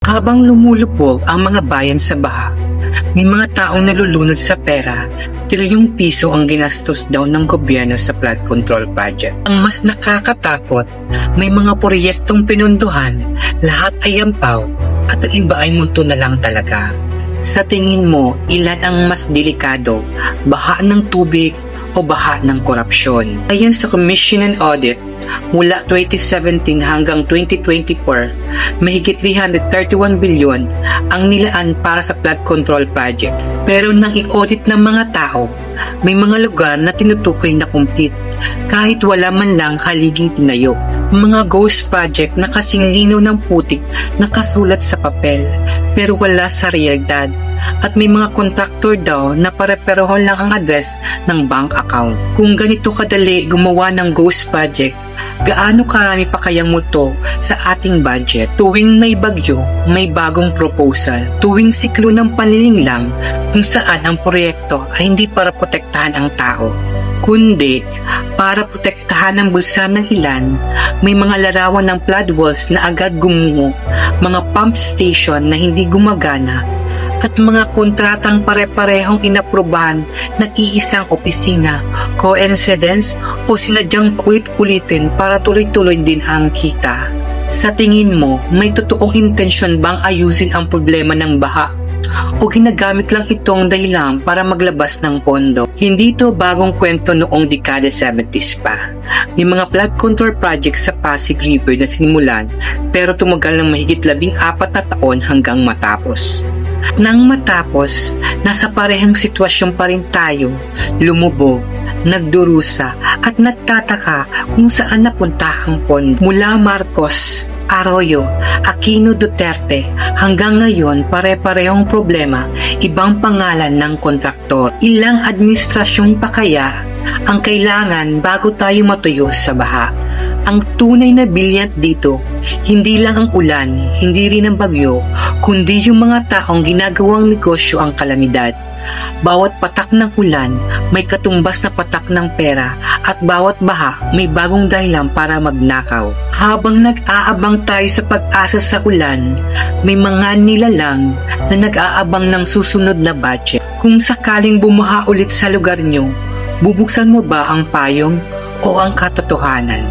Habang lumulubog ang mga bayan sa baha, may mga taong nalulunod sa pera. Trilyong piso ang ginastos daw ng gobyerno sa flood control project. Ang mas nakakatakot, may mga proyektong pinunduhan, lahat ay yampaw at ang iba ay multo na lang talaga. Sa tingin mo, ilan ang mas delikado, baha ng tubig o baha ng korupsyon? Ayon sa Commission on Audit, mula 2017 hanggang 2024, mahigit 331 bilyon ang nilaan para sa flood control project. Pero nang i-audit ng mga tao, may mga lugar na tinutukoy na complete kahit wala man lang haliging tinayo. Mga ghost project na kasing linaw ng putik nakasulat sa papel pero wala sa realidad, at may mga kontraktor daw na pare-pareho lang ang address ng bank account. Kung ganito kadali gumawa ng ghost project, gaano karami pa kayang multo sa ating budget? Tuwing may bagyo, may bagong proposal. Tuwing siklo ng panlilinlang kung saan ang proyekto ay hindi para protektahan ang tao, kundi para protektahan ang bulsa ng ilan. May mga larawan ng flood walls na agad gumungo, mga pump station na hindi gumagana, at mga kontratang pare-parehong inaprubahan ng iisang opisina. Coincidence o sinadyang ulit-ulitin para tuloy-tuloy din ang kita? Sa tingin mo, may totoong intensyon bang ayusin ang problema ng baha? O ginagamit lang itong dahilan para maglabas ng pondo? Hindi ito bagong kwento noong dekada 70s pa. May mga flood control projects sa Pasig River na sinimulan pero tumagal ng mahigit 14 na taon hanggang matapos. Nang matapos, nasa parehang sitwasyon pa rin tayo, lumubog, nagdurusa at nagtataka kung saan napunta ang pondo. Mula Marcos, Arroyo, Aquino, Duterte hanggang ngayon pare-parehong problema, ibang pangalan ng kontraktor. Ilang administrasyon pa kaya ang kailangan bago tayo matuyo sa baha? Ang tunay na bilyant dito, hindi lang ang ulan, hindi rin ang bagyo, kundi yung mga taong ginagawang negosyo ang kalamidad. Bawat patak ng ulan, may katumbas na patak ng pera, at bawat baha, may bagong dahilan para magnakaw. Habang nag-aabang tayo sa pag-asa sa ulan, may mga nilalang na nag-aabang ng susunod na budget. Kung sakaling bumaha ulit sa lugar nyo, bubuksan mo ba ang payong o ang katotohanan?